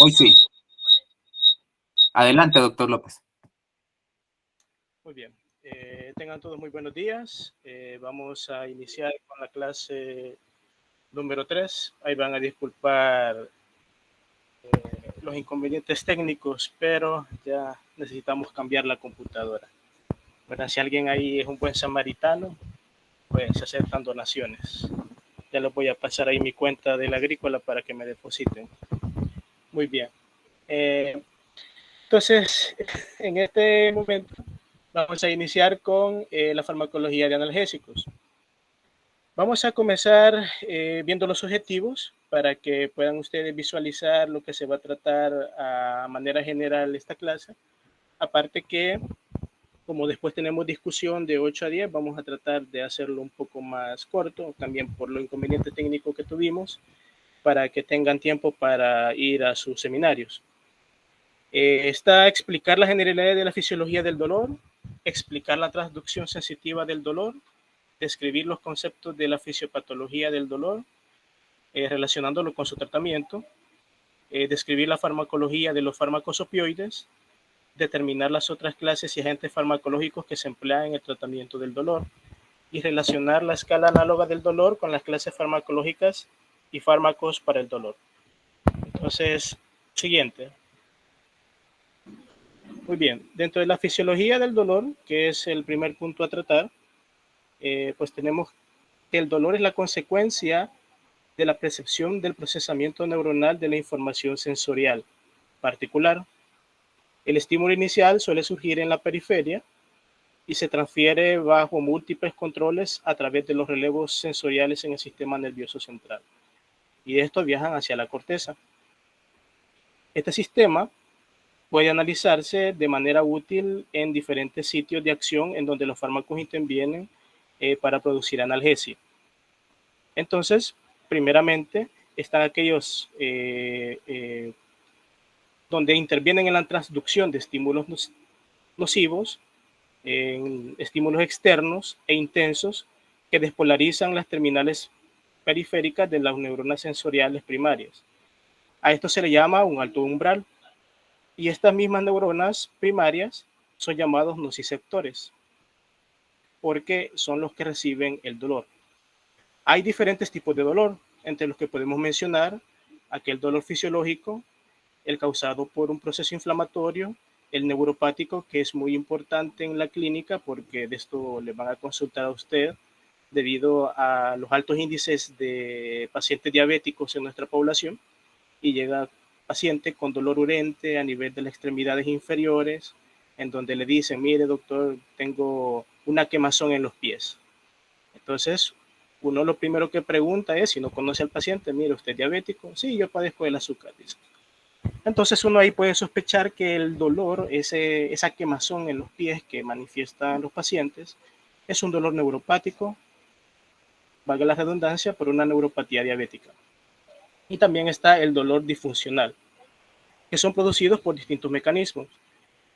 Hoy sí. Adelante, doctor López. Muy bien. Tengan todos muy buenos días. Vamos a iniciar con la clase número 3. Ahí van a disculpar los inconvenientes técnicos, pero ya necesitamos cambiar la computadora. Bueno, si alguien ahí es un buen samaritano, pues aceptan donaciones. Ya les voy a pasar ahí mi cuenta de la agrícola para que me depositen. Muy bien. Entonces, en este momento vamos a iniciar con la farmacología de analgésicos. Vamos a comenzar viendo los objetivos para que puedan ustedes visualizar lo que se va a tratar a manera general esta clase. Aparte que, como después tenemos discusión de 8 a 10, vamos a tratar de hacerlo un poco más corto, también por lo inconveniente técnico que tuvimos, para que tengan tiempo para ir a sus seminarios. Está explicar la generalidad de la fisiología del dolor, explicar la transducción sensitiva del dolor, describir los conceptos de la fisiopatología del dolor, relacionándolo con su tratamiento, describir la farmacología de los fármacos opioides, determinar las otras clases y agentes farmacológicos que se emplean en el tratamiento del dolor y relacionar la escala análoga del dolor con las clases farmacológicas y fármacos para el dolor. Entonces, siguiente. Muy bien, dentro de la fisiología del dolor, que es el primer punto a tratar, pues tenemos que el dolor es la consecuencia de la percepción del procesamiento neuronal de la información sensorial particular. El estímulo inicial suele surgir en la periferia y se transfiere bajo múltiples controles a través de los relevos sensoriales en el sistema nervioso central. Y estos viajan hacia la corteza. Este sistema puede analizarse de manera útil en diferentes sitios de acción en donde los fármacos intervienen para producir analgesia. Entonces, primeramente, están aquellos donde intervienen en la transducción de estímulos nocivos, en estímulos externos e intensos que despolarizan las terminales periféricas de las neuronas sensoriales primarias. A esto se le llama un alto umbral. Y estas mismas neuronas primarias son llamados nociceptores, porque son los que reciben el dolor. Hay diferentes tipos de dolor, entre los que podemos mencionar aquel dolor fisiológico, el causado por un proceso inflamatorio, el neuropático, que es muy importante en la clínica porque de esto le van a consultar a usted debido a los altos índices de pacientes diabéticos en nuestra población, y llega paciente con dolor urente a nivel de las extremidades inferiores, en donde le dicen, mire doctor, tengo una quemazón en los pies. Entonces, uno lo primero que pregunta es, si no conoce al paciente, mire, ¿usted es diabético? Sí, yo padezco del azúcar, dice. Entonces uno ahí puede sospechar que el dolor, esa quemazón en los pies que manifiestan los pacientes, es un dolor neuropático, valga la redundancia, por una neuropatía diabética. Y también está el dolor disfuncional, que son producidos por distintos mecanismos.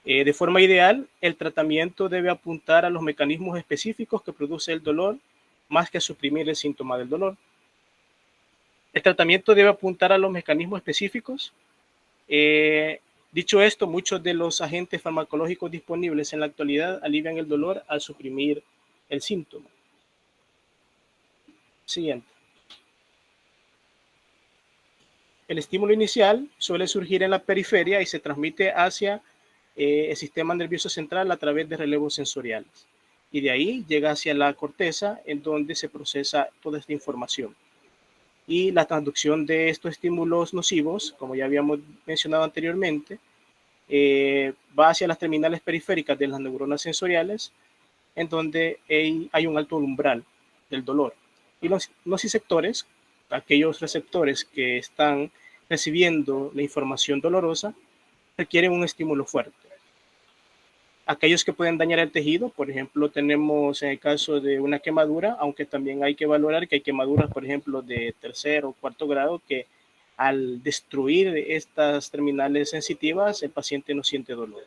De forma ideal, el tratamiento debe apuntar a los mecanismos específicos que produce el dolor, más que a suprimir el síntoma del dolor. El tratamiento debe apuntar a los mecanismos específicos. Dicho esto, muchos de los agentes farmacológicos disponibles en la actualidad alivian el dolor al suprimir el síntoma. Siguiente. El estímulo inicial suele surgir en la periferia y se transmite hacia el sistema nervioso central a través de relevos sensoriales. Y de ahí llega hacia la corteza, en donde se procesa toda esta información. Y la transducción de estos estímulos nocivos, como ya habíamos mencionado anteriormente, va hacia las terminales periféricas de las neuronas sensoriales, en donde hay un alto umbral del dolor. Y los nociceptores, aquellos receptores que están recibiendo la información dolorosa, requieren un estímulo fuerte. Aquellos que pueden dañar el tejido, por ejemplo, tenemos en el caso de una quemadura, aunque también hay que valorar que hay quemaduras, por ejemplo, de tercer o cuarto grado, que al destruir estas terminales sensitivas, el paciente no siente dolor.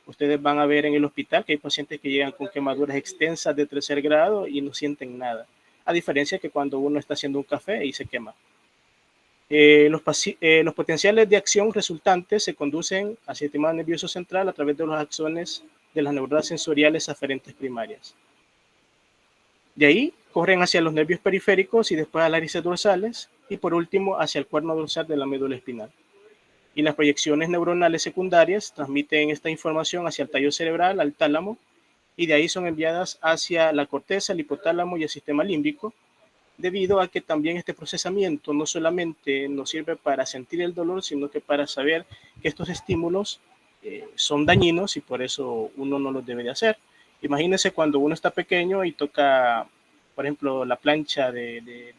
Ustedes van a ver en el hospital que hay pacientes que llegan con quemaduras extensas de tercer grado y no sienten nada, a diferencia que cuando uno está haciendo un café y se quema. Los potenciales de acción resultantes se conducen al sistema nervioso central a través de los axones de las neuronas sensoriales aferentes primarias. De ahí corren hacia los nervios periféricos y después a las hélices dorsales y por último hacia el cuerno dorsal de la médula espinal. Y las proyecciones neuronales secundarias transmiten esta información hacia el tallo cerebral, al tálamo, y de ahí son enviadas hacia la corteza, el hipotálamo y el sistema límbico, debido a que también este procesamiento no solamente nos sirve para sentir el dolor, sino que para saber que estos estímulos son dañinos y por eso uno no los debe de hacer. Imagínense cuando uno está pequeño y toca, por ejemplo, la plancha de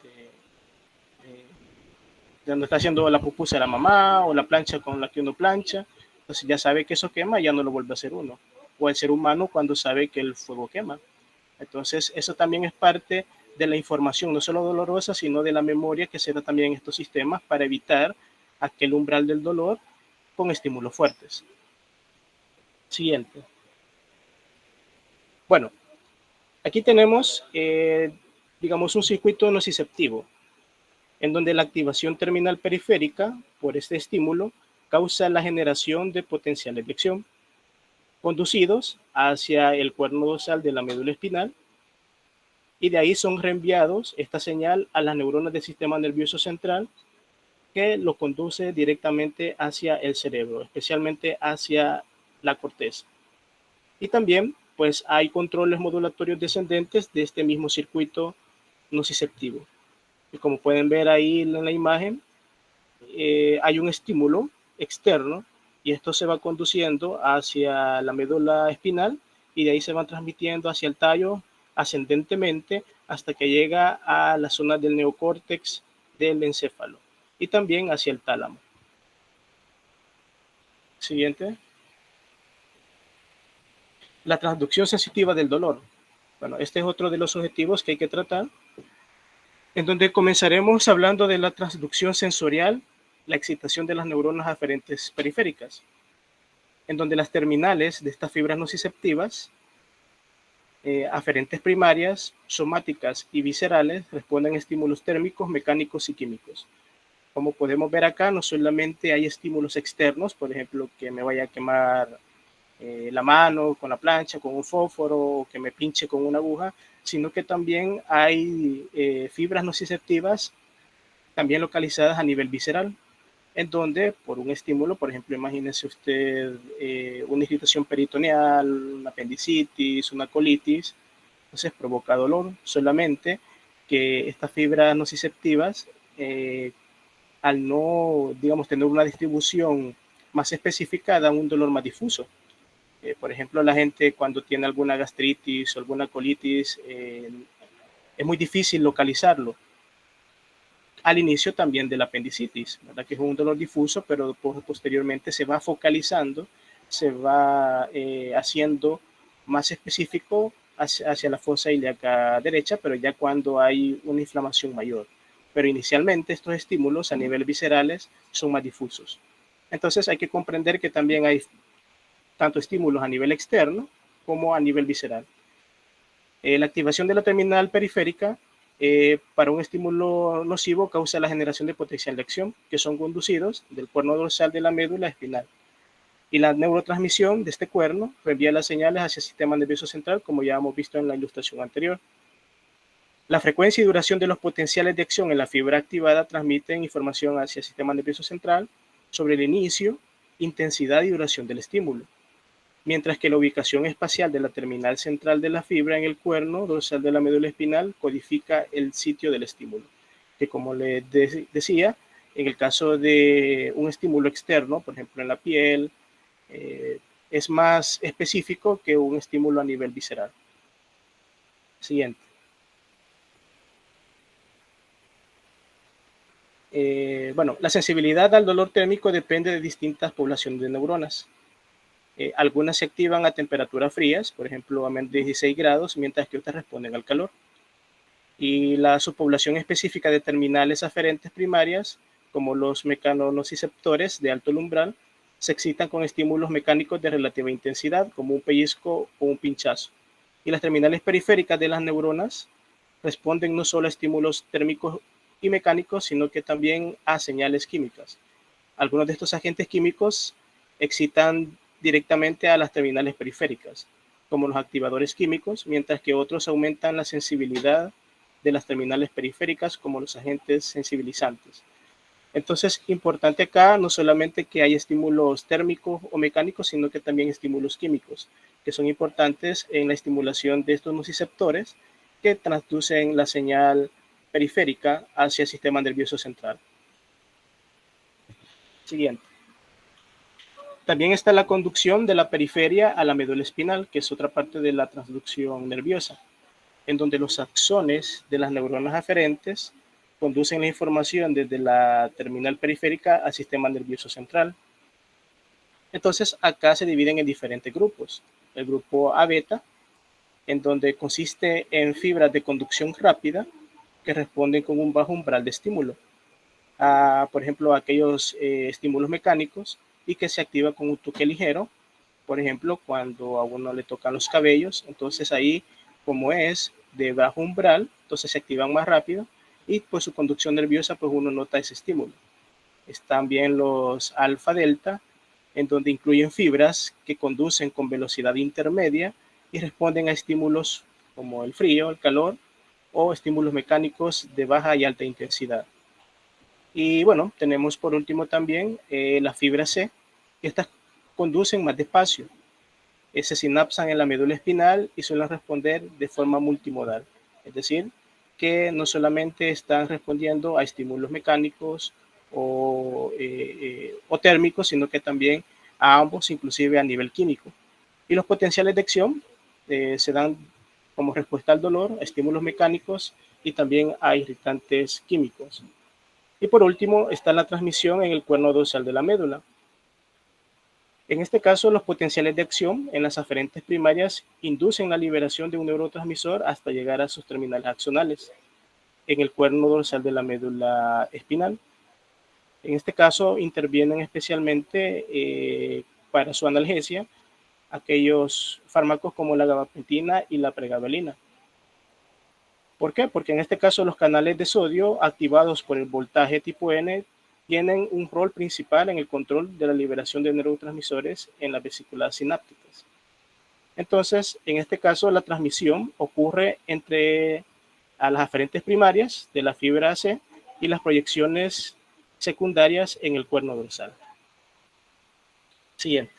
donde está haciendo la pupusa de la mamá o la plancha con la que uno plancha, entonces ya sabe que eso quema y ya no lo vuelve a hacer uno. O el ser humano cuando sabe que el fuego quema. Entonces eso también es parte de la información, no solo dolorosa, sino de la memoria que se da también en estos sistemas para evitar aquel umbral del dolor con estímulos fuertes. Siguiente. Bueno, aquí tenemos, digamos, un circuito nociceptivo, en donde la activación terminal periférica por este estímulo causa la generación de potenciales de acción, conducidos hacia el cuerno dorsal de la médula espinal, y de ahí son reenviados esta señal a las neuronas del sistema nervioso central, que lo conduce directamente hacia el cerebro, especialmente hacia la corteza. Y también, pues, hay controles modulatorios descendentes de este mismo circuito nociceptivo. Y como pueden ver ahí en la imagen, hay un estímulo externo y esto se va conduciendo hacia la médula espinal y de ahí se van transmitiendo hacia el tallo ascendentemente hasta que llega a la zona del neocórtex del encéfalo y también hacia el tálamo. Siguiente. La transducción sensitiva del dolor. Bueno, este es otro de los objetivos que hay que tratar, en donde comenzaremos hablando de la transducción sensorial, la excitación de las neuronas aferentes periféricas, en donde las terminales de estas fibras nociceptivas aferentes primarias, somáticas y viscerales responden a estímulos térmicos, mecánicos y químicos. Como podemos ver acá, no solamente hay estímulos externos, por ejemplo, que me vaya a quemar la mano con la plancha, con un fósforo, o que me pinche con una aguja, sino que también hay fibras nociceptivas también localizadas a nivel visceral, en donde por un estímulo, por ejemplo, imagínese usted una irritación peritoneal, una apendicitis, una colitis, entonces provoca dolor, solamente que estas fibras nociceptivas, al no, digamos, tener una distribución más específica, dan un dolor más difuso. Por ejemplo, la gente cuando tiene alguna gastritis o alguna colitis, es muy difícil localizarlo. Al inicio también de la apendicitis, ¿verdad? Que es un dolor difuso, pero posteriormente se va focalizando, se va haciendo más específico hacia la fosa ilíaca derecha, pero ya cuando hay una inflamación mayor. Pero inicialmente estos estímulos a nivel viscerales son más difusos. Entonces hay que comprender que también hay tanto estímulos a nivel externo como a nivel visceral. La activación de la terminal periférica para un estímulo nocivo causa la generación de potencial de acción, que son conducidos del cuerno dorsal de la médula espinal. Y la neurotransmisión de este cuerno reenvía las señales hacia el sistema nervioso central, como ya hemos visto en la ilustración anterior. La frecuencia y duración de los potenciales de acción en la fibra activada transmiten información hacia el sistema nervioso central sobre el inicio, intensidad y duración del estímulo, mientras que la ubicación espacial de la terminal central de la fibra en el cuerno dorsal de la médula espinal codifica el sitio del estímulo, que como les decía, en el caso de un estímulo externo, por ejemplo en la piel, es más específico que un estímulo a nivel visceral. Siguiente. Bueno, la sensibilidad al dolor térmico depende de distintas poblaciones de neuronas. Algunas se activan a temperaturas frías, por ejemplo a menos de 16 grados, mientras que otras responden al calor. Y la subpoblación específica de terminales aferentes primarias, como los mecanonociceptores de alto umbral, se excitan con estímulos mecánicos de relativa intensidad, como un pellizco o un pinchazo. Y las terminales periféricas de las neuronas responden no solo a estímulos térmicos y mecánicos, sino que también a señales químicas. Algunos de estos agentes químicos excitan directamente a las terminales periféricas, como los activadores químicos, mientras que otros aumentan la sensibilidad de las terminales periféricas, como los agentes sensibilizantes. Entonces, importante acá no solamente que hay estímulos térmicos o mecánicos, sino que también estímulos químicos, que son importantes en la estimulación de estos nociceptores que transducen la señal periférica hacia el sistema nervioso central. Siguiente. También está la conducción de la periferia a la médula espinal, que es otra parte de la transducción nerviosa, en donde los axones de las neuronas aferentes conducen la información desde la terminal periférica al sistema nervioso central. Entonces, acá se dividen en diferentes grupos. El grupo A beta, en donde consiste en fibras de conducción rápida que responden con un bajo umbral de estímulo. Por ejemplo, aquellos estímulos mecánicos y que se activa con un toque ligero, por ejemplo, cuando a uno le tocan los cabellos, entonces ahí, como es de bajo umbral, entonces se activan más rápido y pues su conducción nerviosa, pues uno nota ese estímulo. Están bien los alfa delta, en donde incluyen fibras que conducen con velocidad intermedia y responden a estímulos como el frío, el calor o estímulos mecánicos de baja y alta intensidad. Y bueno, tenemos por último también la fibra C, que estas conducen más despacio. Se sinapsan en la médula espinal y suelen responder de forma multimodal. Es decir, que no solamente están respondiendo a estímulos mecánicos o térmicos, sino que también a ambos, inclusive a nivel químico. Y los potenciales de acción se dan como respuesta al dolor, a estímulos mecánicos y también a irritantes químicos. Y por último está la transmisión en el cuerno dorsal de la médula. En este caso, los potenciales de acción en las aferentes primarias inducen la liberación de un neurotransmisor hasta llegar a sus terminales axonales en el cuerno dorsal de la médula espinal. En este caso, intervienen especialmente para su analgesia aquellos fármacos como la gabapentina y la pregabalina. ¿Por qué? Porque en este caso los canales de sodio activados por el voltaje tipo N tienen un rol principal en el control de la liberación de neurotransmisores en las vesículas sinápticas. Entonces, en este caso, la transmisión ocurre entre a las aferentes primarias de la fibra C y las proyecciones secundarias en el cuerno dorsal. Siguiente.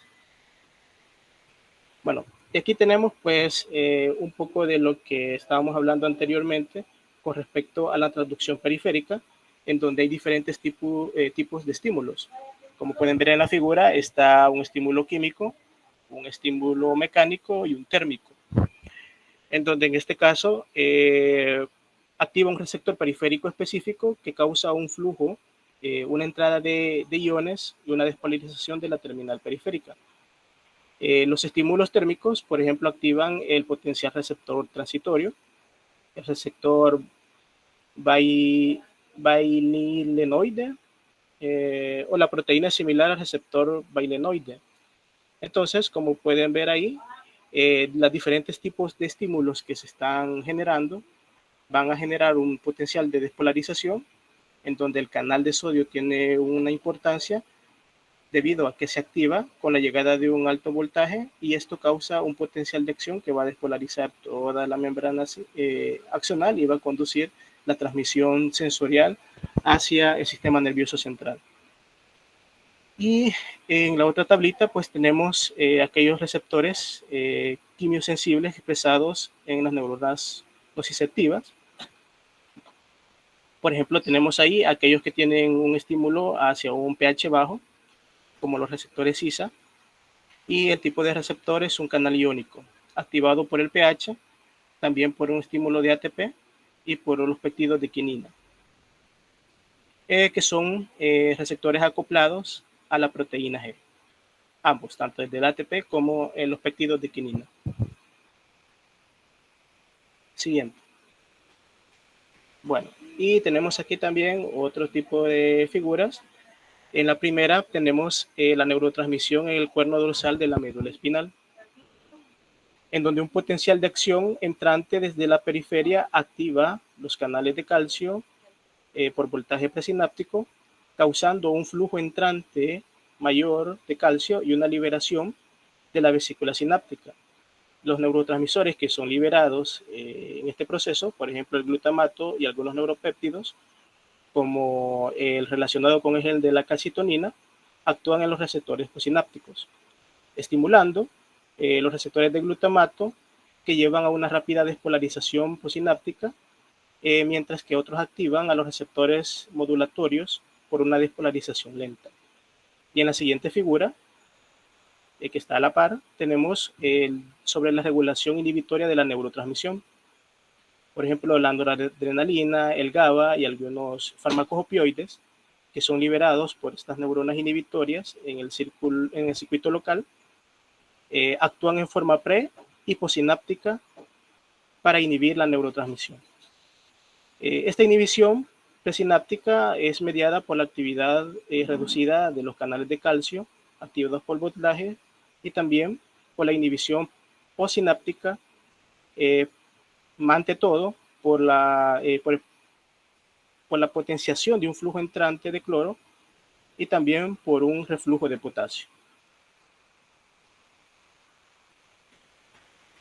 Bueno, aquí tenemos pues un poco de lo que estábamos hablando anteriormente con respecto a la transducción periférica, en donde hay diferentes tipos de estímulos. Como pueden ver en la figura, está un estímulo químico, un estímulo mecánico y un térmico, en donde en este caso activa un receptor periférico específico que causa un flujo, una entrada de iones y una despolarización de la terminal periférica. Los estímulos térmicos, por ejemplo, activan el potencial receptor transitorio, el receptor bailinoide o la proteína similar al receptor bailinoide. Entonces, como pueden ver ahí, los diferentes tipos de estímulos que se están generando van a generar un potencial de despolarización en donde el canal de sodio tiene una importancia debido a que se activa con la llegada de un alto voltaje y esto causa un potencial de acción que va a despolarizar toda la membrana axonal y va a conducir la transmisión sensorial hacia el sistema nervioso central. Y en la otra tablita pues tenemos aquellos receptores quimiosensibles expresados en las neuronas nociceptivas. Por ejemplo, tenemos ahí aquellos que tienen un estímulo hacia un pH bajo, como los receptores SISA, y el tipo de receptor es un canal iónico, activado por el pH, también por un estímulo de ATP y por los péptidos de quinina, que son receptores acoplados a la proteína G, ambos, tanto el del ATP como los péptidos de quinina. Siguiente. Bueno, y tenemos aquí también otro tipo de figuras. En la primera tenemos la neurotransmisión en el cuerno dorsal de la médula espinal, en donde un potencial de acción entrante desde la periferia activa los canales de calcio por voltaje presináptico, causando un flujo entrante mayor de calcio y una liberación de la vesícula sináptica. Los neurotransmisores que son liberados en este proceso, por ejemplo el glutamato y algunos neuropéptidos, como el relacionado con el de la calcitonina, actúan en los receptores posinápticos, estimulando los receptores de glutamato que llevan a una rápida despolarización posináptica, mientras que otros activan a los receptores modulatorios por una despolarización lenta. Y en la siguiente figura, que está a la par, tenemos sobre la regulación inhibitoria de la neurotransmisión. Por ejemplo, la noradrenalina, el GABA y algunos fármacos opioides que son liberados por estas neuronas inhibitorias en el circuito local, actúan en forma pre y posináptica para inhibir la neurotransmisión. Esta inhibición presináptica es mediada por la actividad reducida de los canales de calcio activados por voltaje y también por la inhibición postsináptica, ante todo por la potenciación de un flujo entrante de cloro y también por un reflujo de potasio.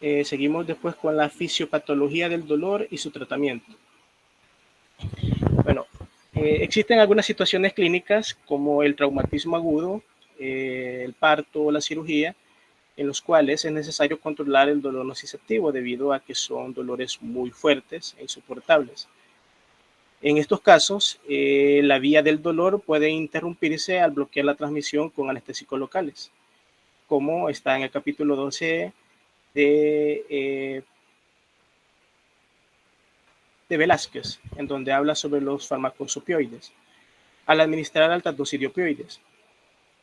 Seguimos después con la fisiopatología del dolor y su tratamiento. Bueno, existen algunas situaciones clínicas como el traumatismo agudo, el parto o la cirugía, en los cuales es necesario controlar el dolor nociceptivo debido a que son dolores muy fuertes e insoportables. En estos casos, la vía del dolor puede interrumpirse al bloquear la transmisión con anestésicos locales, como está en el capítulo 12 de Velázquez, en donde habla sobre los fármacos opioides, al administrar altas dosis de opioides.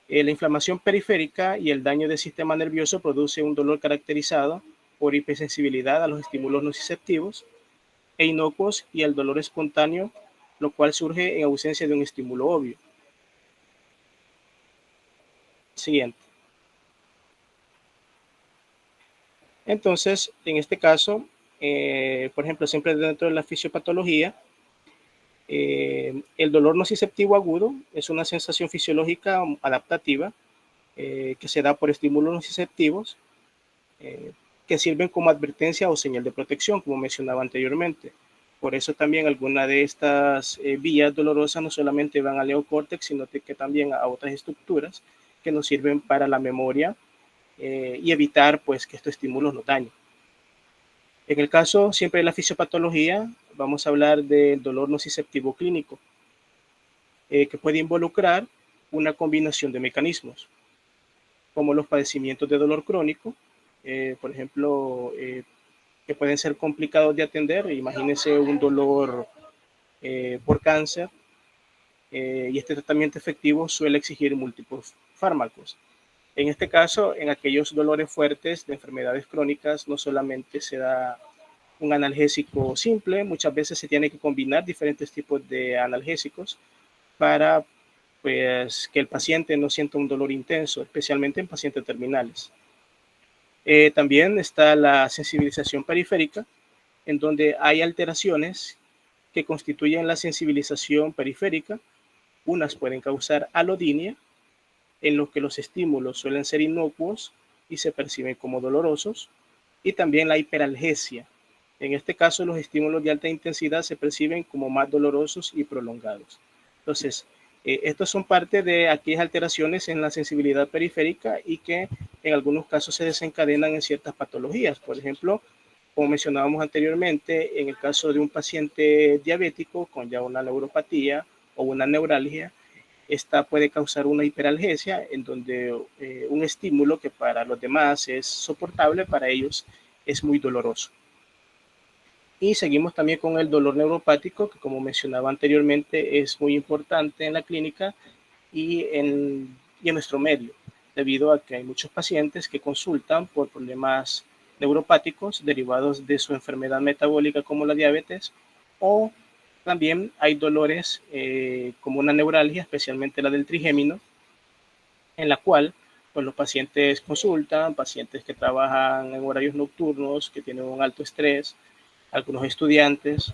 La inflamación periférica y el daño del sistema nervioso produce un dolor caracterizado por hipersensibilidad a los estímulos nociceptivos e inocuos y el dolor espontáneo, lo cual surge en ausencia de un estímulo obvio. Siguiente. Entonces, en este caso, por ejemplo, siempre dentro de la fisiopatología, el dolor nociceptivo agudo es una sensación fisiológica adaptativa que se da por estímulos nociceptivos que sirven como advertencia o señal de protección, como mencionaba anteriormente. Por eso también algunas de estas vías dolorosas no solamente van al neocórtex, sino que también a otras estructuras que nos sirven para la memoria y evitar pues que estos estímulos nos dañen. En el caso siempre de la fisiopatología, vamos a hablar del dolor nociceptivo clínico, que puede involucrar una combinación de mecanismos, como los padecimientos de dolor crónico, por ejemplo, que pueden ser complicados de atender. Imagínense un dolor por cáncer, y este tratamiento efectivo suele exigir múltiples fármacos. En este caso, en aquellos dolores fuertes de enfermedades crónicas, no solamente se da un analgésico simple, muchas veces se tiene que combinar diferentes tipos de analgésicos para pues, que el paciente no sienta un dolor intenso, especialmente en pacientes terminales. También está la sensibilización periférica, en donde hay alteraciones que constituyen la sensibilización periférica. Unas pueden causar alodinia, en los que los estímulos suelen ser inocuos y se perciben como dolorosos, y también la hiperalgesia. En este caso, los estímulos de alta intensidad se perciben como más dolorosos y prolongados. Entonces, estos son parte de aquellas alteraciones en la sensibilidad periférica y que en algunos casos se desencadenan en ciertas patologías. Por ejemplo, como mencionábamos anteriormente, en el caso de un paciente diabético con ya una neuropatía o una neuralgia, esta puede causar una hiperalgesia en donde un estímulo que para los demás es soportable, para ellos es muy doloroso. Y seguimos también con el dolor neuropático, que como mencionaba anteriormente es muy importante en la clínica y en nuestro medio, debido a que hay muchos pacientes que consultan por problemas neuropáticos derivados de su enfermedad metabólica como la diabetes, o también hay dolores como una neuralgia, especialmente la del trigémino, en la cual pues, los pacientes consultan, pacientes que trabajan en horarios nocturnos, que tienen un alto estrés, algunos estudiantes,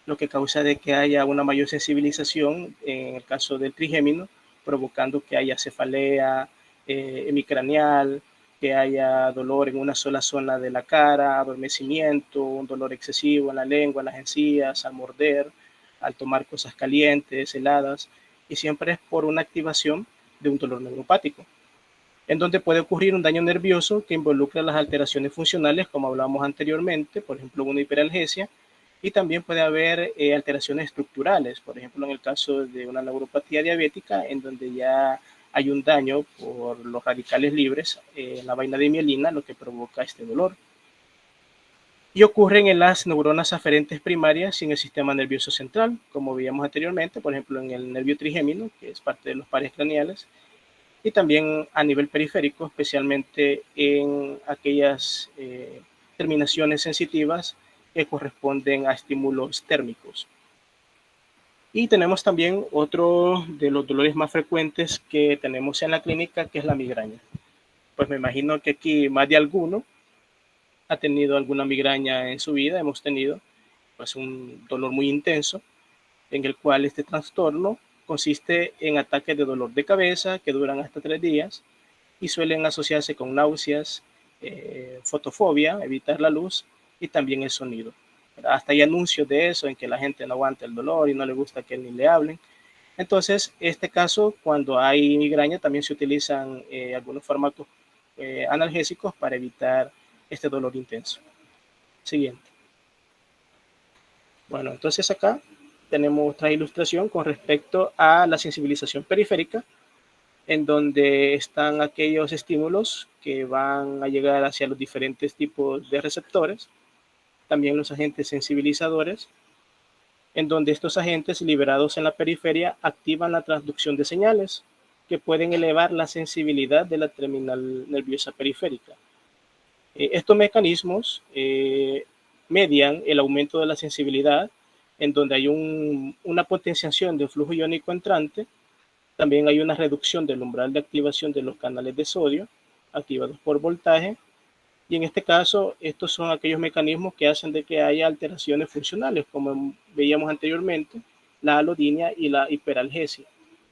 lo que causa de que haya una mayor sensibilización en el caso del trigémino, provocando que haya cefalea hemicraneal, que haya dolor en una sola zona de la cara, adormecimiento, un dolor excesivo en la lengua, en las encías, al morder, al tomar cosas calientes, heladas, y siempre es por una activación de un dolor neuropático, en donde puede ocurrir un daño nervioso que involucra las alteraciones funcionales, como hablábamos anteriormente, por ejemplo, una hiperalgesia, y también puede haber alteraciones estructurales, por ejemplo, en el caso de una neuropatía diabética, en donde ya hay un daño por los radicales libres en la vaina de mielina, lo que provoca este dolor. Y ocurren en las neuronas aferentes primarias y en el sistema nervioso central, como veíamos anteriormente, por ejemplo, en el nervio trigémino, que es parte de los pares craneales, y también a nivel periférico, especialmente en aquellas terminaciones sensitivas que corresponden a estímulos térmicos. Y tenemos también otro de los dolores más frecuentes que tenemos en la clínica, que es la migraña. Pues me imagino que aquí más de alguno ha tenido alguna migraña en su vida. Hemos tenido pues un dolor muy intenso, en el cual este trastorno consiste en ataques de dolor de cabeza que duran hasta 3 días y suelen asociarse con náuseas, fotofobia, evitar la luz y también el sonido. Hasta hay anuncios de eso en que la gente no aguanta el dolor y no le gusta que ni le hablen. Entonces, este caso, cuando hay migraña, también se utilizan algunos fármacos analgésicos para evitar este dolor intenso. Siguiente. Bueno, entonces acá tenemos otra ilustración con respecto a la sensibilización periférica, en donde están aquellos estímulos que van a llegar hacia los diferentes tipos de receptores, también los agentes sensibilizadores, en donde estos agentes liberados en la periferia activan la transducción de señales que pueden elevar la sensibilidad de la terminal nerviosa periférica. Estos mecanismos median el aumento de la sensibilidad, en donde hay una potenciación del flujo iónico entrante. También hay una reducción del umbral de activación de los canales de sodio activados por voltaje. Y en este caso, estos son aquellos mecanismos que hacen de que haya alteraciones funcionales, como veíamos anteriormente, la alodinia y la hiperalgesia.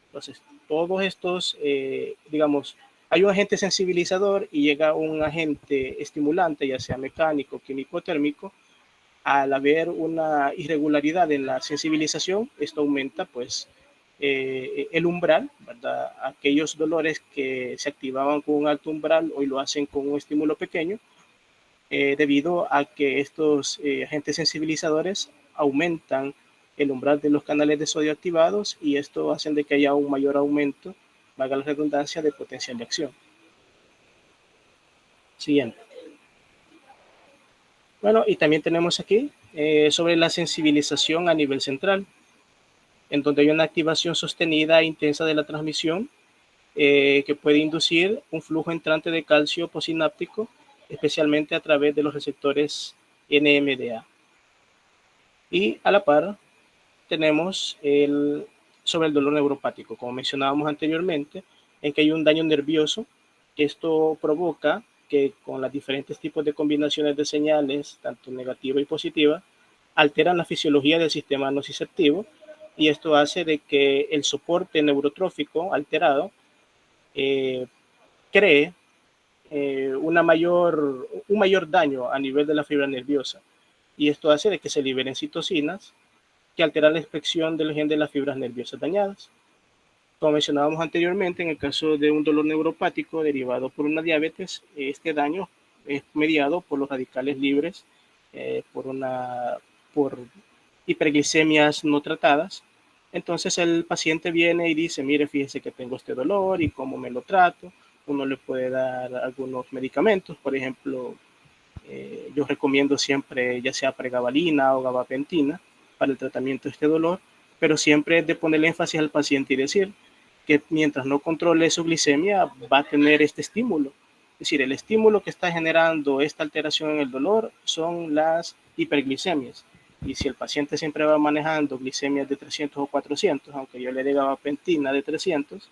Entonces, todos estos, digamos, hay un agente sensibilizador y llega un agente estimulante, ya sea mecánico, químico o térmico. Al haber una irregularidad en la sensibilización, esto aumenta pues el umbral, ¿verdad? Aquellos dolores que se activaban con un alto umbral hoy lo hacen con un estímulo pequeño, debido a que estos agentes sensibilizadores aumentan el umbral de los canales de sodio activados y esto hace de que haya un mayor aumento, valga la redundancia, de potencial de acción. Siguiente. Bueno, y también tenemos aquí sobre la sensibilización a nivel central, en donde hay una activación sostenida e intensa de la transmisión que puede inducir un flujo entrante de calcio posináptico, especialmente a través de los receptores NMDA. Y a la par tenemos sobre el dolor neuropático, como mencionábamos anteriormente, en que hay un daño nervioso, que esto provoca que con los diferentes tipos de combinaciones de señales, tanto negativa y positiva, alteran la fisiología del sistema nociceptivo, y esto hace de que el soporte neurotrófico alterado cree un mayor daño a nivel de la fibra nerviosa, y esto hace de que se liberen citocinas que alteran la expresión del gen de las fibras nerviosas dañadas. Como mencionábamos anteriormente, en el caso de un dolor neuropático derivado por una diabetes, este daño es mediado por los radicales libres, por hiperglicemias no tratadas. Entonces el paciente viene y dice, mire, fíjese que tengo este dolor y cómo me lo trato. Uno le puede dar algunos medicamentos, por ejemplo, yo recomiendo siempre ya sea pregabalina o gabapentina para el tratamiento de este dolor, pero siempre es de ponerle énfasis al paciente y decir que mientras no controle su glicemia va a tener este estímulo. Es decir, el estímulo que está generando esta alteración en el dolor son las hiperglicemias. Y si el paciente siempre va manejando glicemias de 300 o 400, aunque yo le dé gabapentina de 300,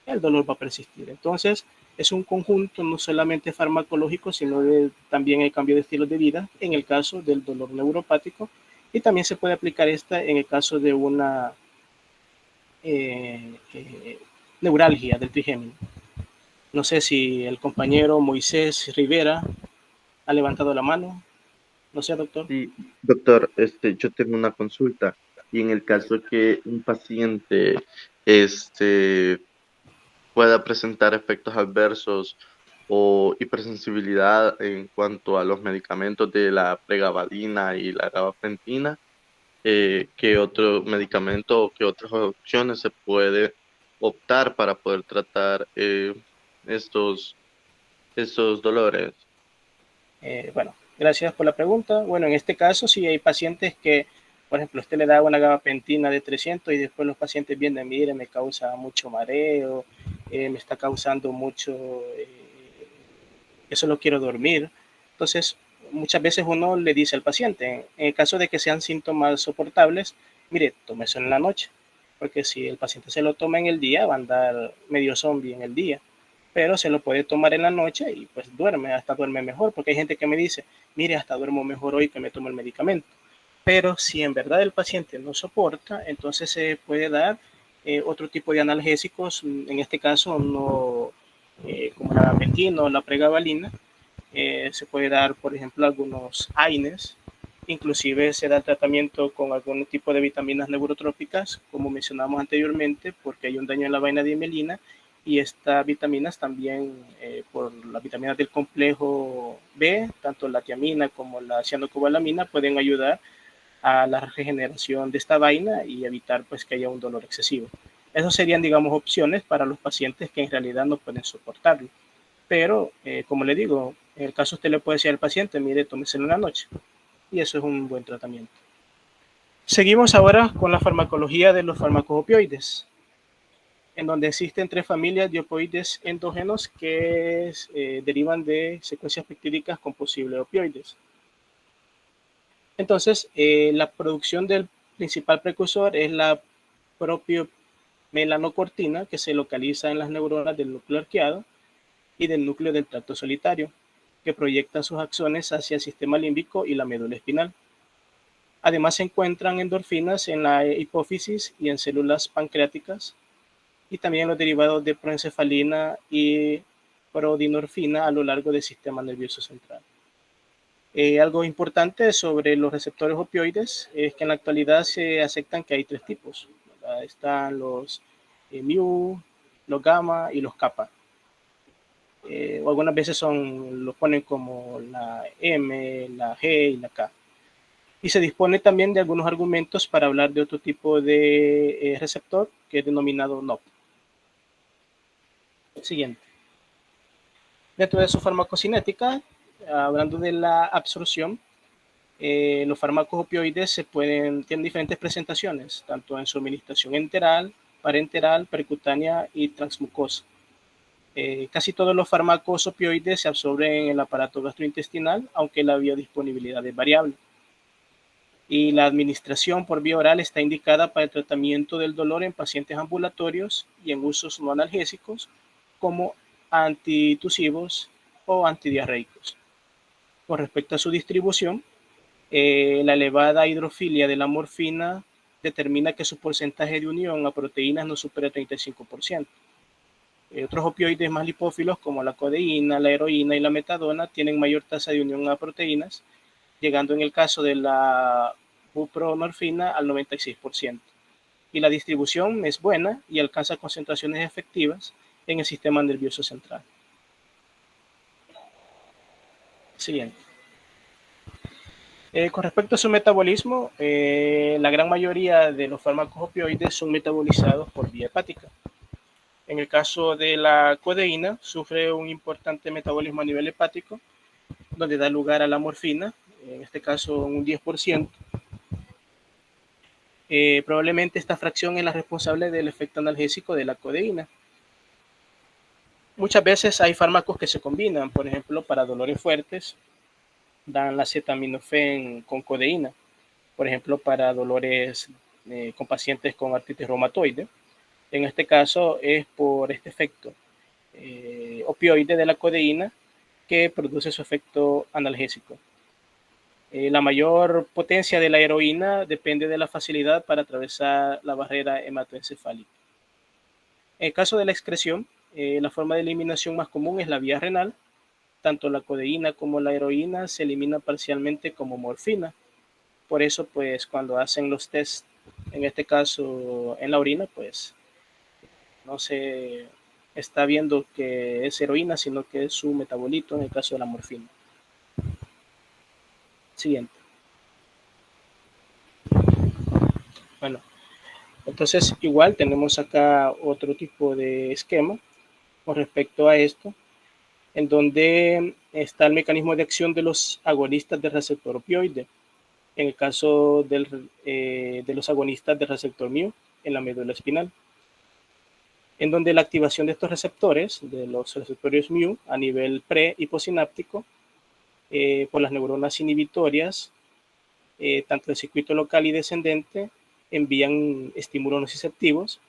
el dolor va a persistir. Entonces, es un conjunto no solamente farmacológico, sino también el cambio de estilo de vida en el caso del dolor neuropático, Y también se puede aplicar esta en el caso de una eh, eh, neuralgia del trigémino. No sé si el compañero Moisés Rivera ha levantado la mano. No sé, doctor. Sí, doctor, yo tengo una consulta y en el caso que un paciente este, pueda presentar efectos adversos o hipersensibilidad en cuanto a los medicamentos de la pregabalina y la gabapentina, ¿qué otro medicamento o qué otras opciones se puede optar para poder tratar estos, estos dolores? Bueno, gracias por la pregunta. Bueno, en este caso, sí hay pacientes que, por ejemplo, usted le da una gabapentina de 300 y después los pacientes vienen, mire, me causa mucho mareo, me está causando mucho, yo solo quiero dormir. Entonces, muchas veces uno le dice al paciente, en el caso de que sean síntomas soportables, mire, tome eso en la noche, porque si el paciente se lo toma en el día, va a andar medio zombie en el día, pero se lo puede tomar en la noche y pues duerme, hasta duerme mejor, porque hay gente que me dice, mire, hasta duermo mejor hoy que me tomo el medicamento. Pero si en verdad el paciente no soporta, entonces se puede dar otro tipo de analgésicos, en este caso no como la gabapentina o la pregabalina, se puede dar, por ejemplo, algunos AINES, inclusive se da tratamiento con algún tipo de vitaminas neurotrópicas, como mencionamos anteriormente, porque hay un daño en la vaina de mielina y estas vitaminas también, por las vitaminas del complejo B, tanto la tiamina como la cianocobalamina, pueden ayudar a la regeneración de esta vaina y evitar pues que haya un dolor excesivo. Esas serían, digamos, opciones para los pacientes que en realidad no pueden soportarlo. Pero, como le digo, en el caso usted le puede decir al paciente, mire, tómeselo en la noche. Y eso es un buen tratamiento. Seguimos ahora con la farmacología de los fármacos opioides, en donde existen tres familias de opioides endógenos que derivan de secuencias peptídicas con posibles opioides. Entonces, la producción del principal precursor es la propia melanocortina, que se localiza en las neuronas del núcleo arqueado y del núcleo del tracto solitario, que proyectan sus acciones hacia el sistema límbico y la médula espinal. Además, se encuentran endorfinas en la hipófisis y en células pancreáticas, y también los derivados de proencefalina y prodinorfina a lo largo del sistema nervioso central. Algo importante sobre los receptores opioides es que en la actualidad se aceptan que hay tres tipos. ¿Verdad? Están los mu, los gamma y los kappa. O algunas veces lo ponen como la M, la G y la K. Y se dispone también de algunos argumentos para hablar de otro tipo de receptor que es denominado NOP. Siguiente. Dentro de su farmacocinética, hablando de la absorción, los fármacos opioides tienen diferentes presentaciones, tanto en su administración enteral, parenteral, percutánea y transmucosa. Casi todos los fármacos opioides se absorben en el aparato gastrointestinal, aunque la biodisponibilidad es variable. Y la administración por vía oral está indicada para el tratamiento del dolor en pacientes ambulatorios y en usos no analgésicos como antitusivos o antidiarreicos. Con respecto a su distribución, la elevada hidrofilia de la morfina determina que su porcentaje de unión a proteínas no supera el 35%. Otros opioides más lipófilos como la codeína, la heroína y la metadona tienen mayor tasa de unión a proteínas, llegando en el caso de la buprenorfina al 96%. Y la distribución es buena y alcanza concentraciones efectivas en el sistema nervioso central. Siguiente. Con respecto a su metabolismo, la gran mayoría de los fármacos opioides son metabolizados por vía hepática. En el caso de la codeína, sufre un importante metabolismo a nivel hepático, donde da lugar a la morfina, en este caso un 10%. Probablemente esta fracción es la responsable del efecto analgésico de la codeína. Muchas veces hay fármacos que se combinan, por ejemplo, para dolores fuertes, dan la acetaminofén con codeína, por ejemplo, para dolores con pacientes con artritis reumatoide. En este caso es por este efecto opioide de la codeína que produce su efecto analgésico. La mayor potencia de la heroína depende de la facilidad para atravesar la barrera hematoencefálica. En el caso de la excreción, la forma de eliminación más común es la vía renal. Tanto la codeína como la heroína se eliminan parcialmente como morfina. Por eso, pues, cuando hacen los test, en este caso en la orina, pues no se está viendo que es heroína, sino que es su metabolito en el caso de la morfina. Siguiente. Bueno, entonces igual tenemos acá otro tipo de esquema con respecto a esto, en donde está el mecanismo de acción de los agonistas del receptor opioide. En el caso de los agonistas del receptor mu en la médula espinal, en donde la activación de estos receptores, de los receptores mu a nivel pre y postsináptico, por las neuronas inhibitorias, tanto el circuito local y descendente, envían estímulos nociceptivos.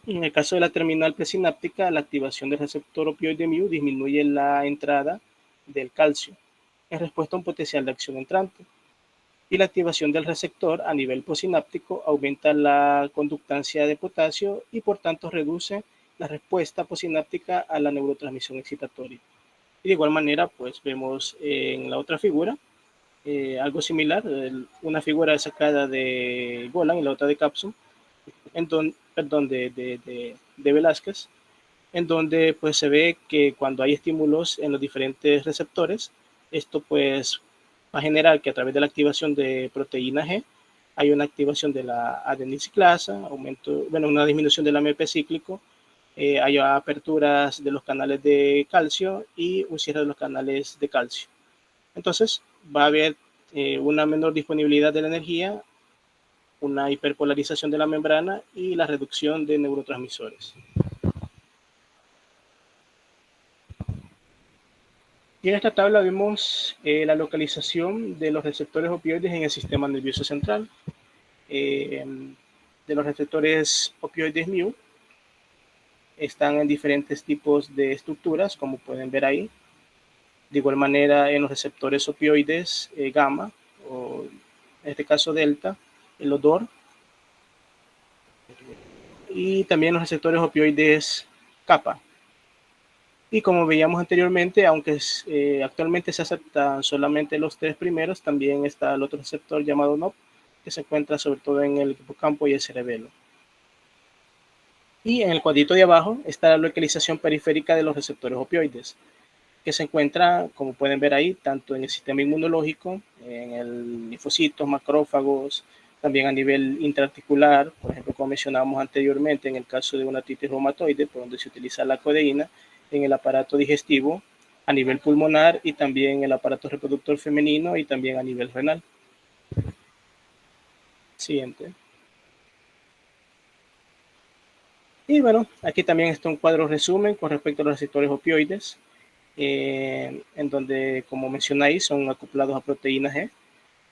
En el caso de la terminal presináptica, la activación del receptor opioide mu disminuye la entrada del calcio en respuesta a un potencial de acción entrante. Y la activación del receptor a nivel postsináptico aumenta la conductancia de potasio y por tanto reduce la respuesta postsináptica a la neurotransmisión excitatoria. Y de igual manera, pues vemos en la otra figura algo similar, una figura sacada de Golan y la otra de Capson, perdón, de Velázquez, en donde pues se ve que cuando hay estímulos en los diferentes receptores, esto pues va a generar que a través de la activación de proteína G hay una activación de la adeniciclasa, una disminución del AMP cíclico, hay aperturas de los canales de calcio y un cierre de los canales de calcio. Entonces va a haber una menor disponibilidad de la energía, una hiperpolarización de la membrana y la reducción de neurotransmisores. Y en esta tabla vemos la localización de los receptores opioides en el sistema nervioso central. De los receptores opioides mu están en diferentes tipos de estructuras, como pueden ver ahí. De igual manera, en los receptores opioides gamma, o en este caso delta, el odor, y también los receptores opioides kappa. Y como veíamos anteriormente, aunque actualmente se aceptan solamente los tres primeros, también está el otro receptor llamado NOP, que se encuentra sobre todo en el hipocampo y el cerebelo. Y en el cuadrito de abajo está la localización periférica de los receptores opioides, que se encuentra, como pueden ver ahí, tanto en el sistema inmunológico, en el linfocitos, macrófagos, también a nivel intraarticular, por ejemplo, como mencionábamos anteriormente, en el caso de una artritis reumatoide, por donde se utiliza la codeína, en el aparato digestivo, a nivel pulmonar y también en el aparato reproductor femenino y también a nivel renal. Siguiente. Y bueno, aquí también está un cuadro resumen con respecto a los receptores opioides, en donde, como mencionáis, son acoplados a proteína G,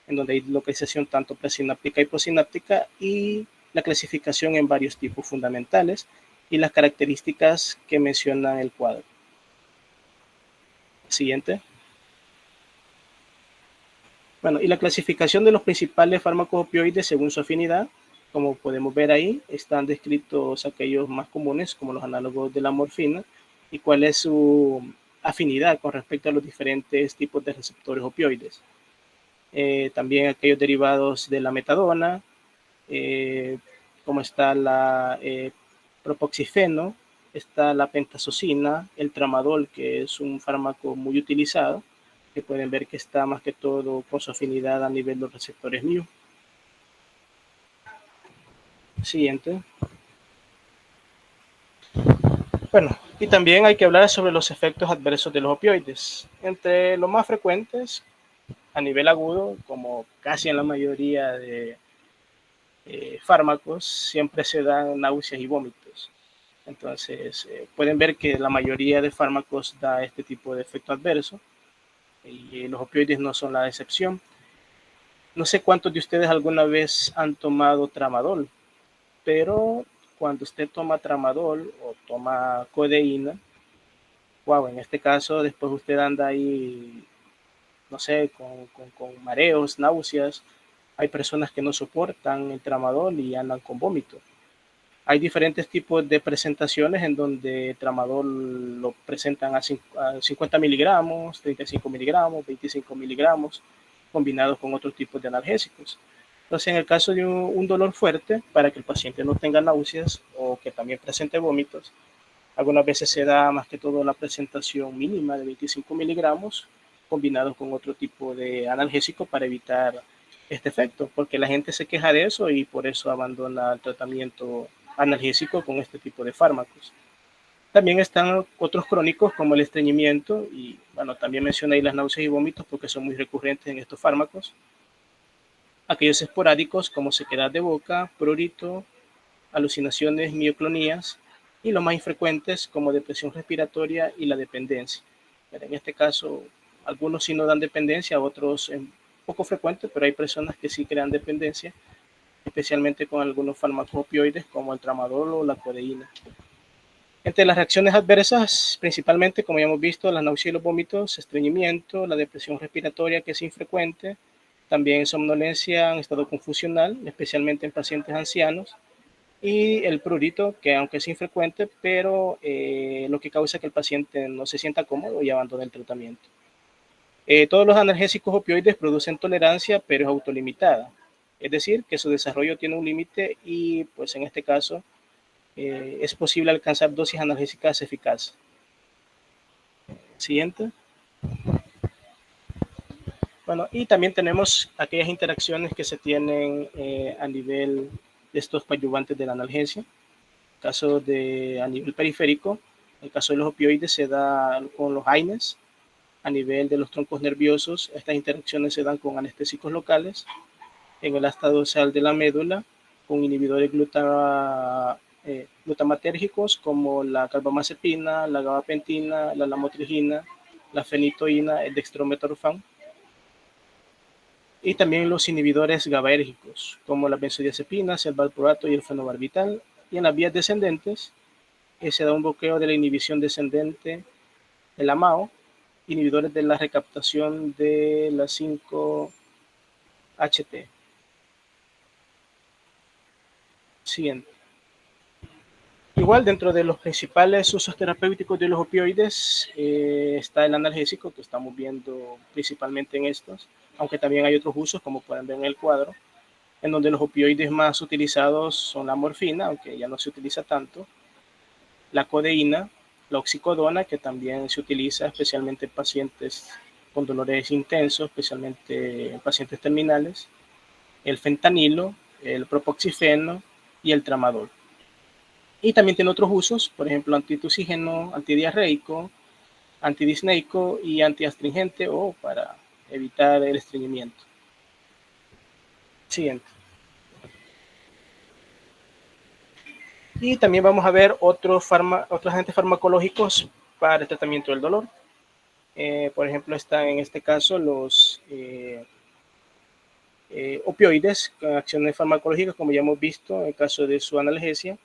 en donde hay localización tanto presináptica y postsináptica y la clasificación en varios tipos fundamentales y las características que menciona el cuadro. Siguiente. Bueno, y la clasificación de los principales fármacos opioides según su afinidad, como podemos ver ahí, están descritos aquellos más comunes como los análogos de la morfina y cuál es su afinidad con respecto a los diferentes tipos de receptores opioides. También aquellos derivados de la metadona, como está la propoxifeno, está la pentazocina, el tramadol, que es un fármaco muy utilizado, que pueden ver que está más que todo con su afinidad a nivel de los receptores mu. Siguiente. Bueno, y también hay que hablar sobre los efectos adversos de los opioides. Entre los más frecuentes a nivel agudo, como casi en la mayoría de fármacos, siempre se dan náuseas y vómitos. Entonces, pueden ver que la mayoría de fármacos da este tipo de efecto adverso y los opioides no son la excepción. No sé cuántos de ustedes alguna vez han tomado tramadol, pero cuando usted toma tramadol o toma codeína, wow, en este caso después usted anda ahí no sé, con mareos, náuseas. Hay personas que no soportan el tramadol y andan con vómito. Hay diferentes tipos de presentaciones en donde tramadol lo presentan a 50 miligramos, 35 miligramos, 25 miligramos, combinados con otros tipos de analgésicos. Entonces, en el caso de un dolor fuerte, para que el paciente no tenga náuseas o que también presente vómitos, algunas veces se da más que todo la presentación mínima de 25 miligramos combinados con otro tipo de analgésico para evitar este efecto, porque la gente se queja de eso y por eso abandona el tratamiento analgésico con este tipo de fármacos. También están otros crónicos como el estreñimiento y bueno, también mencioné las náuseas y vómitos porque son muy recurrentes en estos fármacos. Aquellos esporádicos como sequedad de boca, prurito, alucinaciones, mioclonías y los más infrecuentes como depresión respiratoria y la dependencia. Pero en este caso, algunos sí no dan dependencia, otros es poco frecuente, pero hay personas que sí crean dependencia, especialmente con algunos fármacos opioides como el tramadol o la codeína. Entre las reacciones adversas, principalmente, como ya hemos visto, las náuseas y los vómitos, estreñimiento, la depresión respiratoria, que es infrecuente, también somnolencia en estado confusional, especialmente en pacientes ancianos, y el prurito, que aunque es infrecuente, pero lo que causa que el paciente no se sienta cómodo y abandone el tratamiento. Todos los analgésicos opioides producen tolerancia, pero es autolimitada. Es decir, que su desarrollo tiene un límite y, pues en este caso, es posible alcanzar dosis analgésicas eficaces. Siguiente. Bueno, y también tenemos aquellas interacciones que se tienen a nivel de estos coadyuvantes de la analgesia. Caso de a nivel periférico, el caso de los opioides se da con los AINES. A nivel de los troncos nerviosos, estas interacciones se dan con anestésicos locales. En el asta dorsal de la médula, con inhibidores glutamatérgicos como la carbamazepina, la gabapentina, la lamotrigina, la fenitoína, el dextrometorfán. Y también los inhibidores GABAérgicos, como las benzodiazepinas, el valproato y el fenobarbital. Y en las vías descendentes, se da un bloqueo de la inhibición descendente, el AMAO, inhibidores de la recaptación de la 5-HT. Siguiente. Igual, dentro de los principales usos terapéuticos de los opioides está el analgésico, que estamos viendo principalmente en estos, aunque también hay otros usos, como pueden ver en el cuadro, en donde los opioides más utilizados son la morfina, aunque ya no se utiliza tanto, la codeína, la oxicodona, que también se utiliza especialmente en pacientes con dolores intensos, especialmente en pacientes terminales, el fentanilo, el propoxifeno y el tramadol. Y también tiene otros usos, por ejemplo, antitussígeno, antidiarreico, antidisneico y antiastringente o para evitar el estreñimiento. Siguiente. Y también vamos a ver otros agentes farmacológicos para el tratamiento del dolor. Por ejemplo, están en este caso los opioides con acciones farmacológicas, como ya hemos visto en el caso de su analgesia.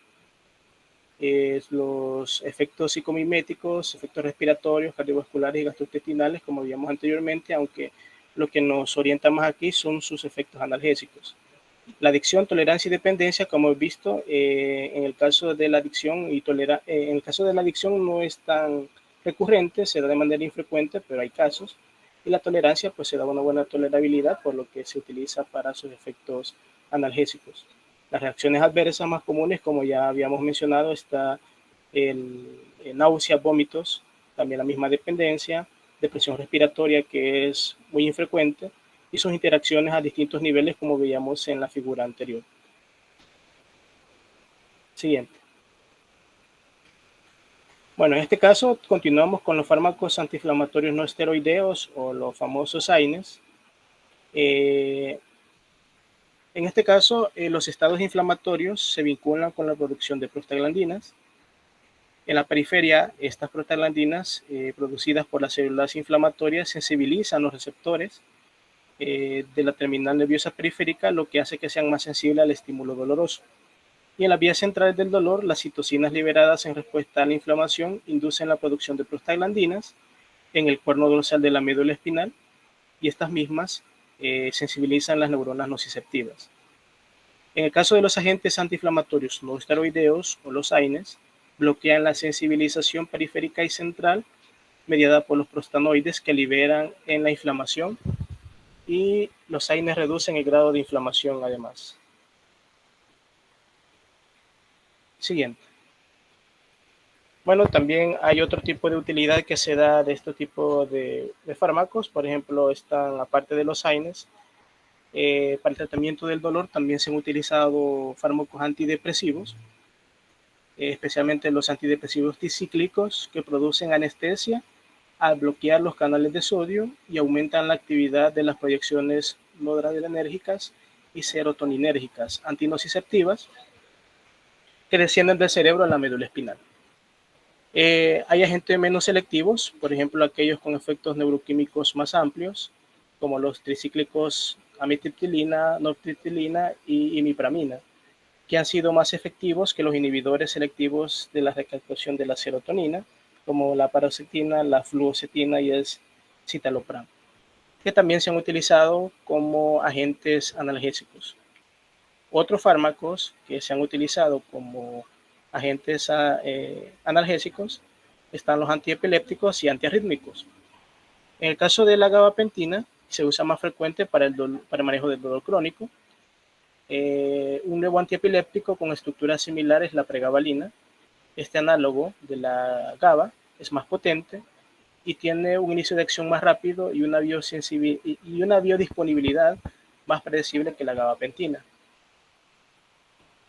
Los efectos psicomiméticos, efectos respiratorios, cardiovasculares y gastrointestinales, como vimos anteriormente, aunque lo que nos orienta más aquí son sus efectos analgésicos. La adicción, tolerancia y dependencia, como hemos visto, en el caso de la adicción en el caso de la adicción no es tan recurrente, se da de manera infrecuente, pero hay casos. Y la tolerancia, pues se da una buena tolerabilidad, por lo que se utiliza para sus efectos analgésicos. Las reacciones adversas más comunes, como ya habíamos mencionado, está el náuseas, vómitos, también la misma dependencia, depresión respiratoria, que es muy infrecuente, y sus interacciones a distintos niveles, como veíamos en la figura anterior. Siguiente. Bueno, en este caso continuamos con los fármacos antiinflamatorios no esteroideos o los famosos AINES. En este caso, los estados inflamatorios se vinculan con la producción de prostaglandinas. En la periferia, estas prostaglandinas producidas por las células inflamatorias sensibilizan los receptores de la terminal nerviosa periférica, lo que hace que sean más sensibles al estímulo doloroso. Y en las vías centrales del dolor, las citocinas liberadas en respuesta a la inflamación inducen la producción de prostaglandinas en el cuerno dorsal de la médula espinal y estas mismas sensibilizan las neuronas nociceptivas. En el caso de los agentes antiinflamatorios no esteroideos o los AINES, bloquean la sensibilización periférica y central mediada por los prostanoides que liberan en la inflamación, y los AINES reducen el grado de inflamación además. Siguiente. Bueno, también hay otro tipo de utilidad que se da de este tipo de fármacos. Por ejemplo, están, aparte de los AINES, para el tratamiento del dolor también se han utilizado fármacos antidepresivos, especialmente los antidepresivos tricíclicos, que producen anestesia al bloquear los canales de sodio y aumentan la actividad de las proyecciones noradrenérgicas y serotoninérgicas antinociceptivas que descienden del cerebro a la médula espinal. Hay agentes menos selectivos, por ejemplo, aquellos con efectos neuroquímicos más amplios, como los tricíclicos amitriptilina, nortriptilina y imipramina, que han sido más efectivos que los inhibidores selectivos de la recaptación de la serotonina, como la paroxetina, la fluoxetina y el citalopram, que también se han utilizado como agentes analgésicos. Otros fármacos que se han utilizado como agentes analgésicos están los antiepilépticos y antiarrítmicos. En el caso de la gabapentina, se usa más frecuente para el manejo del dolor crónico. Un nuevo antiepiléptico con estructura similar es la pregabalina. Este análogo de la GABA es más potente y tiene un inicio de acción más rápido y una biodisponibilidad más predecible que la gabapentina.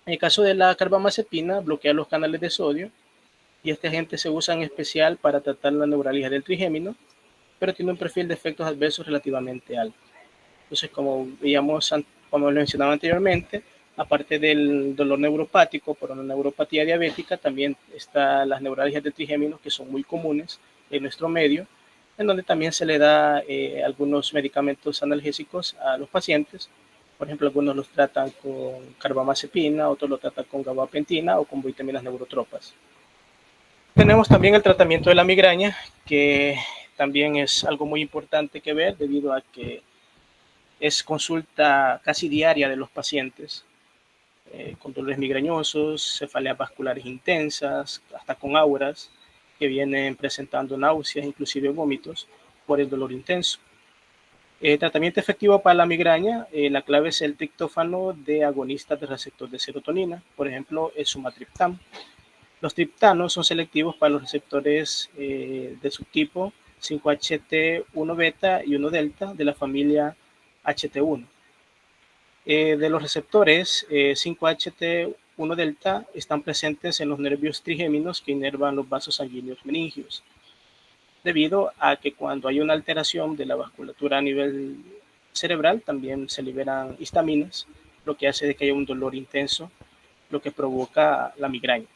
En el caso de la carbamazepina, bloquea los canales de sodio y este agente se usa en especial para tratar la neuralgia del trigémino, pero tiene un perfil de efectos adversos relativamente alto. Entonces, como lo mencionaba anteriormente, aparte del dolor neuropático por una neuropatía diabética, también están las neuralgias del trigémino, que son muy comunes en nuestro medio, en donde también se le da algunos medicamentos analgésicos a los pacientes. Por ejemplo, algunos los tratan con carbamazepina, otros lo tratan con gabapentina o con vitaminas neurotropas. Tenemos también el tratamiento de la migraña, que también es algo muy importante que ver debido a que es consulta casi diaria de los pacientes con dolores migrañosos, cefaleas vasculares intensas, hasta con auras, que vienen presentando náuseas, inclusive vómitos, por el dolor intenso. Tratamiento efectivo para la migraña, la clave es el triptófano de agonistas de receptor de serotonina, por ejemplo, el sumatriptán. Los triptanos son selectivos para los receptores de subtipo 5-HT1 beta y 1 delta de la familia HT1. De los receptores 5-HT1 delta están presentes en los nervios trigéminos que inervan los vasos sanguíneos meningios, debido a que cuando hay una alteración de la vasculatura a nivel cerebral también se liberan histaminas, lo que hace de que haya un dolor intenso, lo que provoca la migraña.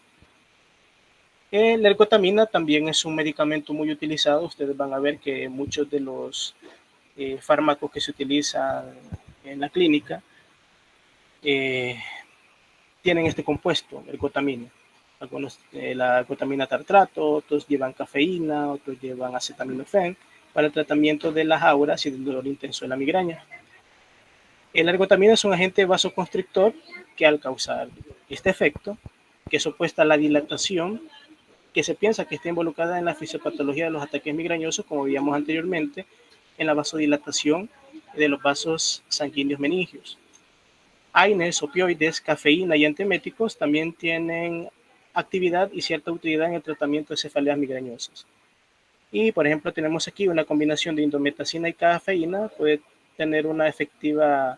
La ergotamina también es un medicamento muy utilizado. Ustedes van a ver que muchos de los fármacos que se utilizan en la clínica tienen este compuesto, ergotamina. Algunos la ergotamina tartrato, otros llevan cafeína, otros llevan acetaminofén para el tratamiento de las auras y del dolor intenso de la migraña. La ergotamina es un agente vasoconstrictor que, al causar este efecto, que es opuesta a la dilatación, que se piensa que está involucrada en la fisiopatología de los ataques migrañosos, como veíamos anteriormente, en la vasodilatación de los vasos sanguíneos meningios. AINES, opioides, cafeína y antieméticos también tienen actividad y cierta utilidad en el tratamiento de cefaleas migrañosas. Y, por ejemplo, tenemos aquí una combinación de indometacina y cafeína, puede tener una efectividad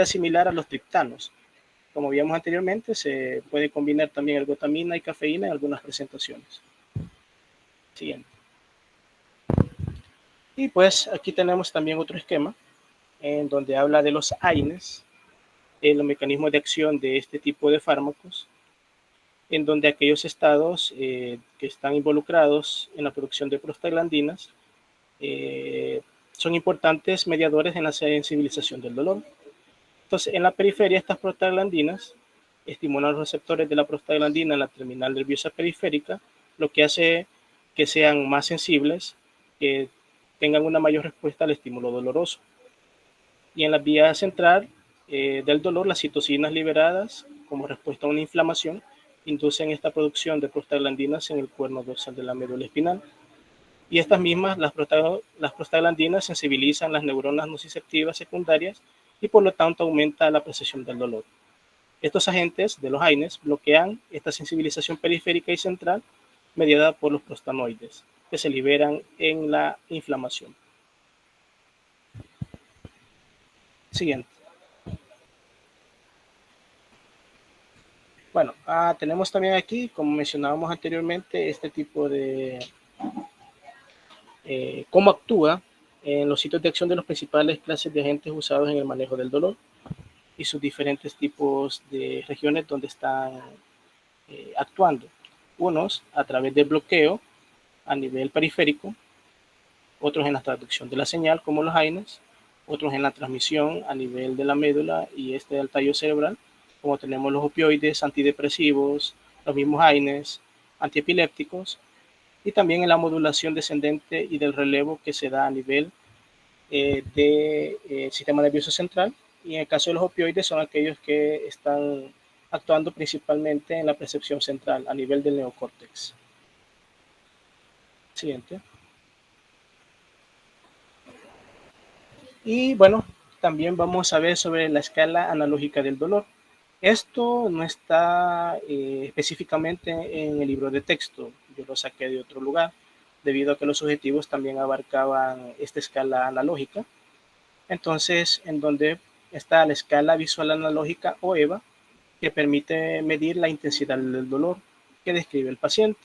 similar a los triptanos. Como vimos anteriormente, se puede combinar también ergotamina y cafeína en algunas presentaciones. Siguiente. Y pues aquí tenemos también otro esquema en donde habla de los AINES, los mecanismos de acción de este tipo de fármacos, en donde aquellos estados que están involucrados en la producción de prostaglandinas son importantes mediadores en la sensibilización del dolor. Entonces, en la periferia, estas prostaglandinas estimulan los receptores de la prostaglandina en la terminal nerviosa periférica, lo que hace que sean más sensibles, que tengan una mayor respuesta al estímulo doloroso. Y en la vía central del dolor, las citocinas liberadas como respuesta a una inflamación inducen esta producción de prostaglandinas en el cuerno dorsal de la médula espinal. Y estas mismas, las prostaglandinas, sensibilizan las neuronas nociceptivas secundarias y por lo tanto aumenta la percepción del dolor. Estos agentes de los AINES bloquean esta sensibilización periférica y central mediada por los prostanoides, que se liberan en la inflamación. Siguiente. Bueno, tenemos también aquí, como mencionábamos anteriormente, este tipo de cómo actúa en los sitios de acción de las principales clases de agentes usados en el manejo del dolor y sus diferentes tipos de regiones donde están actuando. Unos a través del bloqueo a nivel periférico, otros en la traducción de la señal, como los AINES, otros en la transmisión a nivel de la médula y del tallo cerebral, como tenemos los opioides, antidepresivos, los mismos AINES, antiepilépticos, y también en la modulación descendente y del relevo que se da a nivel del sistema nervioso central. Y en el caso de los opioides son aquellos que están actuando principalmente en la percepción central a nivel del neocórtex. Siguiente. Y bueno, también vamos a ver sobre la escala analógica del dolor. Esto no está específicamente en el libro de texto, yo lo saqué de otro lugar, debido a que los objetivos también abarcaban esta escala analógica. Entonces, en donde está la escala visual analógica o EVA, que permite medir la intensidad del dolor que describe el paciente.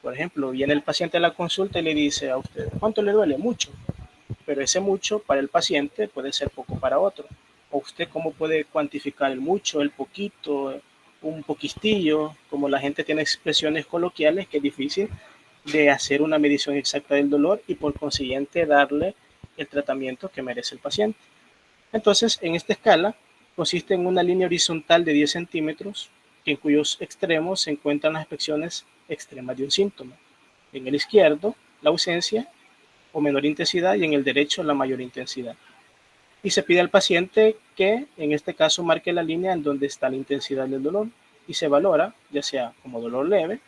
Por ejemplo, viene el paciente a la consulta y le dice a usted, ¿cuánto le duele? Mucho. Pero ese mucho para el paciente puede ser poco para otro. ¿O usted cómo puede cuantificar el mucho, el poquito, un poquistillo? Como la gente tiene expresiones coloquiales, que es difícil de hacer una medición exacta del dolor y por consiguiente darle el tratamiento que merece el paciente. Entonces, en esta escala consiste en una línea horizontal de 10 centímetros, en cuyos extremos se encuentran las expresiones extremas de un síntoma. En el izquierdo, la ausencia o menor intensidad, y en el derecho, la mayor intensidad. Y se pide al paciente que, en este caso, marque la línea en donde está la intensidad del dolor y se valora, ya sea como dolor leve,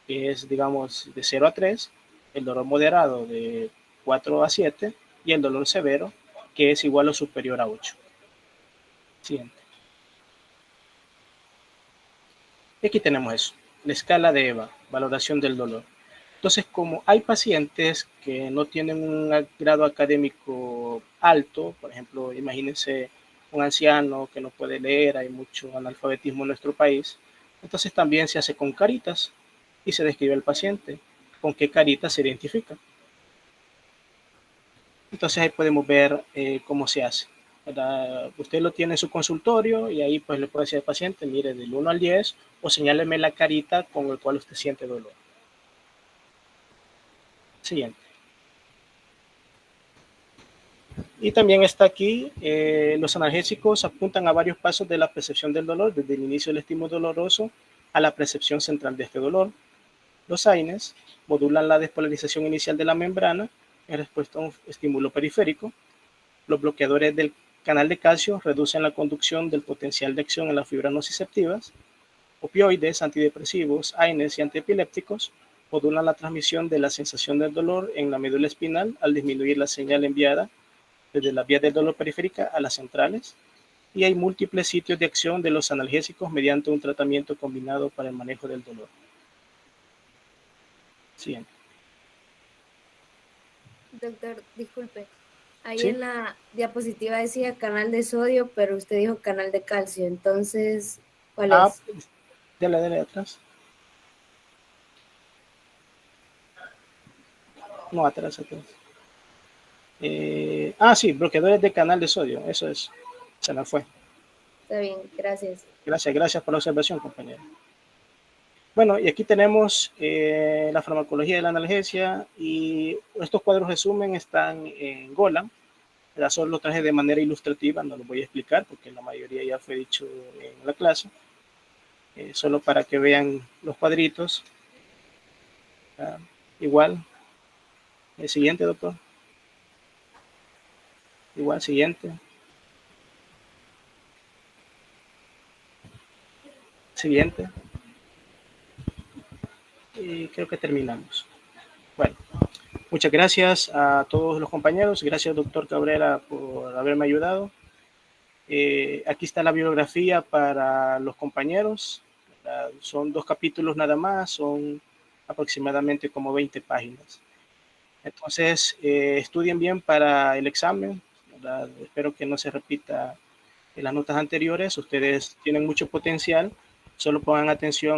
que es, digamos, de 0 a 3, el dolor moderado de 4 a 7 y el dolor severo, que es igual o superior a 8. Siguiente. Y aquí tenemos eso, la escala de EVA, valoración del dolor. Entonces, como hay pacientes que no tienen un grado académico alto, por ejemplo, imagínense un anciano que no puede leer, hay mucho analfabetismo en nuestro país, entonces también se hace con caritas y se describe al paciente con qué carita se identifica. Entonces ahí podemos ver cómo se hace. Usted lo tiene en su consultorio y ahí pues le puede decir al paciente, mire, del 1 al 10 o señáleme la carita con el cual usted siente dolor. Siguiente. Y también está aquí, los analgésicos apuntan a varios pasos de la percepción del dolor, desde el inicio del estímulo doloroso a la percepción central de este dolor. Los AINES modulan la despolarización inicial de la membrana en respuesta a un estímulo periférico. Los bloqueadores del canal de calcio reducen la conducción del potencial de acción en las fibras nociceptivas. Opioides, antidepresivos, AINES y antiepilépticos modulan la transmisión de la sensación del dolor en la médula espinal al disminuir la señal enviada desde las vías del dolor periférica a las centrales, y hay múltiples sitios de acción de los analgésicos mediante un tratamiento combinado para el manejo del dolor. Siguiente. Doctor, disculpe. Ahí ¿Sí? en la diapositiva decía canal de sodio, pero usted dijo canal de calcio. Entonces, ¿cuál es? Dale atrás. No, atrás. Sí, bloqueadores de canal de sodio. Eso es. Se me fue. Está bien, gracias. Gracias por la observación, compañero. Bueno, y aquí tenemos la farmacología de la analgesia, y estos cuadros resumen están en Golan. Solo lo traje de manera ilustrativa, no lo voy a explicar porque la mayoría ya fue dicho en la clase. Solo para que vean los cuadritos. Igual. El siguiente, doctor. Igual, siguiente. Siguiente. Y creo que terminamos. Bueno, muchas gracias a todos los compañeros. Gracias, doctor Cabrera, por haberme ayudado. Aquí está la bibliografía para los compañeros. Son 2 capítulos nada más, son aproximadamente como 20 páginas. Entonces, estudien bien para el examen, ¿verdad? Espero que no se repita en las notas anteriores. Ustedes tienen mucho potencial, solo pongan atención a